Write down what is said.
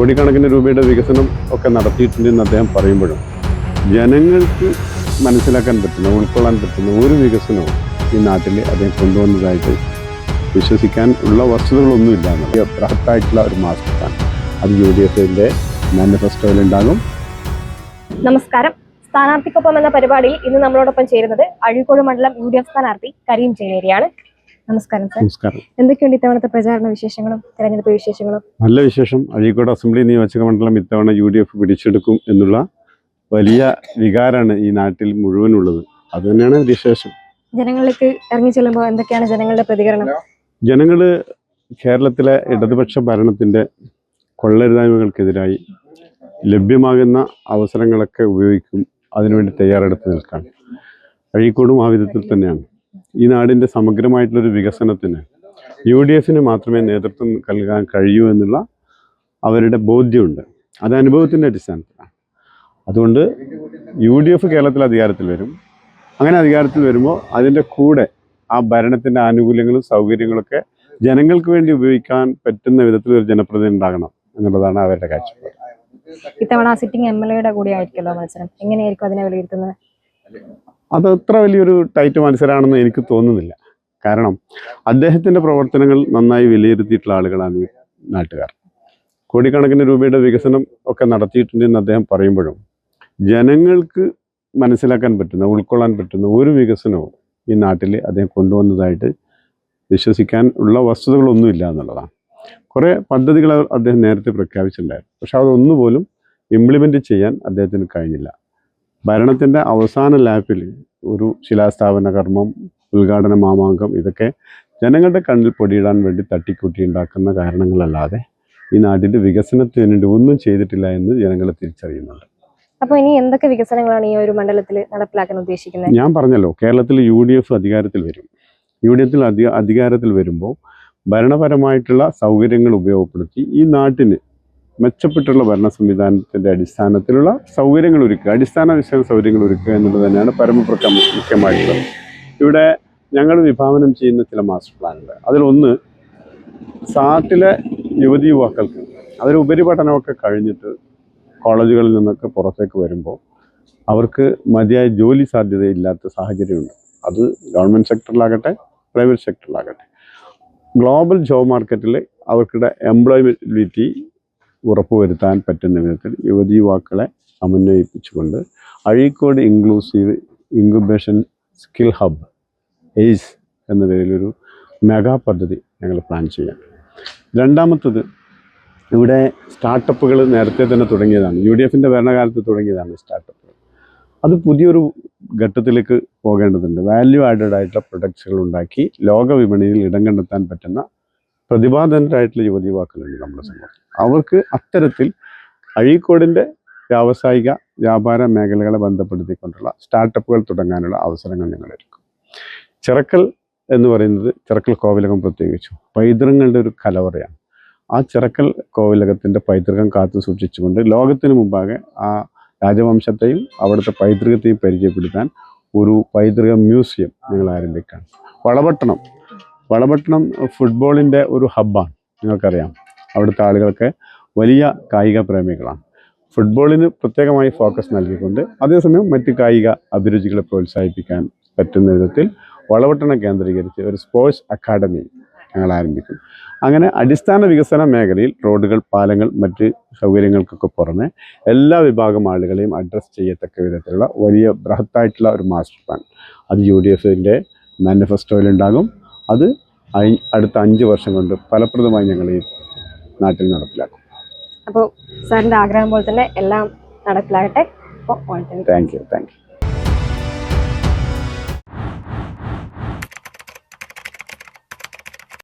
കോടിക്കണക്കിന് രൂപയുടെ വികസനം ഒക്കെ നടത്തിയിട്ടുണ്ടെന്ന് അദ്ദേഹം പറയുമ്പോഴും ജനങ്ങൾക്ക് മനസ്സിലാക്കാൻ പറ്റുന്ന ഉൾക്കൊള്ളാൻ പറ്റുന്ന ഒരു വികസനവും ഈ നാട്ടിൽ അദ്ദേഹം കൊണ്ടുവന്നതായിട്ട് വിശ്വസിക്കാൻ ഉള്ള വസ്തുതകളൊന്നുമില്ല എന്നുള്ള ബൃഹത്തായിട്ടുള്ള ഒരു മാസ്റ്റർ പ്ലാൻ അത് UDFിൻ്റെ മാനിഫെസ്റ്റോയിലുണ്ടാകും. നമസ്കാരം. സ്ഥാനാർത്ഥിക്കൊപ്പം എന്ന പരിപാടിയിൽ ഇന്ന് നമ്മളോടൊപ്പം ചേരുന്നത് അഴീക്കോട് മണ്ഡലം UDF സ്ഥാനാർത്ഥി കരീം ചേലേരിയാണ്. നമസ്കാരം സർ. നമസ്കാരം. എന്തൊക്കെയുണ്ട് ഇത്തവണത്തെ പ്രചാരണ വിശേഷങ്ങളും തെരഞ്ഞെടുപ്പ് വിശേഷങ്ങളും? നല്ല വിശേഷം. അഴീക്കോട് അസംബ്ലി നിയോജക മണ്ഡലം ഇത്തവണ UDF പിടിച്ചെടുക്കും എന്നുള്ള വലിയ വികാരമാണ് ഈ നാട്ടിൽ മുഴുവനുള്ളത്. അത് തന്നെയാണ് വിശേഷം. ജനങ്ങളിലേക്ക് ഇറങ്ങി ചെല്ലുമ്പോൾ എന്തൊക്കെയാണ് ജനങ്ങളുടെ പ്രതികരണം? ജനങ്ങൾ കേരളത്തിലെ ഇടതുപക്ഷ ഭരണത്തിൻ്റെ കൊള്ളരുതായ്മകൾക്കെതിരായി ലഭ്യമാകുന്ന അവസരങ്ങളൊക്കെ ഉപയോഗിക്കും, അതിനുവേണ്ടി തയ്യാറെടുത്ത് നിൽക്കാൻ. അഴീക്കോടും ആ വിധത്തിൽ തന്നെയാണ്. ഈ നാടിൻ്റെ സമഗ്രമായിട്ടുള്ളൊരു വികസനത്തിന് UDFിന് മാത്രമേ നേതൃത്വം നൽകാൻ കഴിയൂ എന്നുള്ള അവരുടെ ബോധ്യമുണ്ട്. അത് അനുഭവത്തിൻ്റെ അടിസ്ഥാനത്തിലാണ്. അതുകൊണ്ട് UDF കേരളത്തിൽ അധികാരത്തിൽ വരും. അങ്ങനെ അധികാരത്തിൽ വരുമ്പോൾ അതിൻ്റെ കൂടെ ആ ഭരണത്തിൻ്റെ ആനുകൂല്യങ്ങളും സൗകര്യങ്ങളൊക്കെ ജനങ്ങൾക്ക് വേണ്ടി ഉപയോഗിക്കാൻ പറ്റുന്ന വിധത്തിൽ ഒരു ജനപ്രതിനിധി ഉണ്ടാകണം എന്നുള്ളതാണ് അവരുടെ കാഴ്ചപ്പാട്. ഇത്തവണ സിറ്റിംഗ് MLAയുടെ കൂടി ആയിരിക്കുമല്ലോ മത്സരം. എങ്ങനെയായിരിക്കും അതിനെ വിലയിരുത്തുന്നത്? അത് അത്ര വലിയൊരു ടൈറ്റ് മത്സരമാണെന്ന് എനിക്ക് തോന്നുന്നില്ല. കാരണം അദ്ദേഹത്തിൻ്റെ പ്രവർത്തനങ്ങൾ നന്നായി വിലയിരുത്തിയിട്ടുള്ള ആളുകളാണ് ഈ നാട്ടുകാർ. കോടിക്കണക്കിന് രൂപയുടെ വികസനം ഒക്കെ നടത്തിയിട്ടുണ്ടെന്ന് അദ്ദേഹം പറയുമ്പോഴും ജനങ്ങൾക്ക് മനസ്സിലാക്കാൻ പറ്റുന്ന ഉൾക്കൊള്ളാൻ പറ്റുന്ന ഒരു വികസനവും ഈ നാട്ടിൽ അദ്ദേഹം കൊണ്ടുവന്നതായിട്ട് വിശ്വസിക്കാൻ ഉള്ള വസ്തുതകളൊന്നുമില്ല എന്നുള്ളതാണ്. കുറേ പദ്ധതികൾ അദ്ദേഹം നേരത്തെ പ്രഖ്യാപിച്ചിട്ടുണ്ടായിരുന്നു. പക്ഷെ അതൊന്നുപോലും ഇംപ്ലിമെൻ്റ് ചെയ്യാൻ അദ്ദേഹത്തിന് കഴിഞ്ഞില്ല. ഭരണത്തിൻ്റെ അവസാന ലാപ്പിൽ ഒരു ശിലാസ്ഥാപന കർമ്മം, ഉദ്ഘാടന മാമാങ്കം, ഇതൊക്കെ ജനങ്ങളുടെ കണ്ണിൽ പൊടിയിടാൻ വേണ്ടി തട്ടിക്കൂട്ടി ഉണ്ടാക്കുന്ന കാരണങ്ങളല്ലാതെ ഈ നാട്ടിൻ്റെ വികസനത്തിന് വേണ്ടി ഒന്നും ചെയ്തിട്ടില്ല എന്ന് ജനങ്ങൾ തിരിച്ചറിയുന്നുണ്ട്. അപ്പോൾ ഇനി എന്തൊക്കെ വികസനങ്ങളാണ് ഈ ഒരു മണ്ഡലത്തിൽ നടപ്പിലാക്കാൻ ഉദ്ദേശിക്കുന്നത്? ഞാൻ പറഞ്ഞല്ലോ, കേരളത്തിൽ UDF അധികാരത്തിൽ വരും. UDF അധികാരത്തിൽ വരുമ്പോൾ ഭരണപരമായിട്ടുള്ള സൗകര്യങ്ങൾ ഉപയോഗപ്പെടുത്തി ഈ നാട്ടിന് മെച്ചപ്പെട്ടുള്ള ഭരണ സംവിധാനത്തിൻ്റെ അടിസ്ഥാനത്തിലുള്ള സൗകര്യങ്ങൾ ഒരുക്കുക, അടിസ്ഥാന സൗകര്യങ്ങൾ ഒരുക്കുക എന്നുള്ളത് തന്നെയാണ് മുഖ്യമായിട്ടുള്ളത്. ഇവിടെ ഞങ്ങൾ വിഭാവനം ചെയ്യുന്ന ചില മാസ്റ്റർ പ്ലാനുകൾ, അതിലൊന്ന് സാട്ടിലെ യുവതി യുവാക്കൾക്ക് അവർ ഉപരിപഠനമൊക്കെ കഴിഞ്ഞിട്ട് കോളേജുകളിൽ നിന്നൊക്കെ പുറത്തേക്ക് വരുമ്പോൾ അവർക്ക് മതിയായ ജോലി സാധ്യതയില്ലാത്ത സാഹചര്യമുണ്ട്. അത് ഗവൺമെൻറ് സെക്ടറിലാകട്ടെ പ്രൈവറ്റ് സെക്ടറിലാകട്ടെ. ഗ്ലോബൽ ജോബ് മാർക്കറ്റിൽ അവർക്കിടെ എംപ്ലോയബിലിറ്റി ഉറപ്പുവരുത്താൻ പറ്റുന്ന വിധത്തിൽ യുവതി യുവാക്കളെ സമന്വയിപ്പിച്ചുകൊണ്ട് Azhikode inclusive incubation skill hub ace എന്ന പേരിലൊരു മെഗാ പദ്ധതി ഞങ്ങൾ പ്ലാൻ ചെയ്യാം. രണ്ടാമത്തത്, ഇവിടെ സ്റ്റാർട്ടപ്പുകൾ നേരത്തെ തന്നെ തുടങ്ങിയതാണ്. UDFിൻ്റെ ഭരണകാലത്ത് തുടങ്ങിയതാണ് സ്റ്റാർട്ടപ്പുകൾ. അത് പുതിയൊരു ഘട്ടത്തിലേക്ക് പോകേണ്ടതുണ്ട്. വാല്യൂ ആഡഡ് ആയിട്ടുള്ള പ്രൊഡക്ട്സുകൾ ഉണ്ടാക്കി ലോക വിപണിയിൽ ഇടം കണ്ടെത്താൻ പറ്റുന്ന പ്രതിഭാധനരായിട്ടുള്ള യുവതി യുവാക്കളുണ്ട് നമ്മുടെ സമൂഹത്തിൽ. അവർക്ക് അത്തരത്തിൽ അഴീക്കോടിൻ്റെ വ്യാവസായിക വ്യാപാര മേഖലകളെ ബന്ധപ്പെടുത്തിക്കൊണ്ടുള്ള സ്റ്റാർട്ടപ്പുകൾ തുടങ്ങാനുള്ള അവസരങ്ങൾ ഞങ്ങളെടുക്കും. ചിറക്കൽ എന്ന് പറയുന്നത്, ചിറക്കൽ കോവിലകം പ്രത്യേകിച്ചു പൈതൃകങ്ങളുടെ ഒരു കലവറയാണ്. ആ ചിറക്കൽ കോവിലകത്തിൻ്റെ പൈതൃകം കാത്തു സൂക്ഷിച്ചുകൊണ്ട് ലോകത്തിന് മുമ്പാകെ ആ രാജവംശത്തെയും അവിടുത്തെ പൈതൃകത്തെയും പരിചയപ്പെടുത്താൻ ഒരു പൈതൃക മ്യൂസിയം ഞങ്ങൾ ആരംഭിക്കുകയാണ്. വളപട്ടണം ഫുട്ബോളിൻ്റെ ഒരു ഹബ്ബാണ്. നിങ്ങൾക്കറിയാം, അവിടുത്തെ ആളുകൾക്ക് വലിയ കായിക പ്രേമികളാണ്. ഫുട്ബോളിന് പ്രത്യേകമായി ഫോക്കസ് നൽകിക്കൊണ്ട് അതേസമയം മറ്റ് കായിക അഭിരുചികളെ പ്രോത്സാഹിപ്പിക്കാൻ പറ്റുന്ന വിധത്തിൽ വളപട്ടണം കേന്ദ്രീകരിച്ച് ഒരു സ്പോർട്സ് അക്കാഡമി ഞങ്ങൾ ആരംഭിക്കും. അങ്ങനെ അടിസ്ഥാന വികസന മേഖലയിൽ റോഡുകൾ, പാലങ്ങൾ, മറ്റ് സൗകര്യങ്ങൾക്കൊക്കെ പുറമെ എല്ലാ വിഭാഗം ആളുകളെയും അഡ്രസ്സ് ചെയ്യത്തക്ക വിധത്തിലുള്ള വലിയ ബൃഹത്തായിട്ടുള്ള ഒരു മാസ്റ്റർ പ്ലാൻ അത് UDFിൻ്റെ മാനിഫെസ്റ്റോയിലുണ്ടാകും. അത് അടുത്ത 5 വർഷം കൊണ്ട് ഫലപ്രദമായി ഞങ്ങൾ ഈ നാട്ടിൽ നടപ്പിലാക്കും. അപ്പോൾ സാറിൻ്റെ ആഗ്രഹം പോലെ തന്നെ എല്ലാം നടപ്പിലാകട്ടെ. Thank you.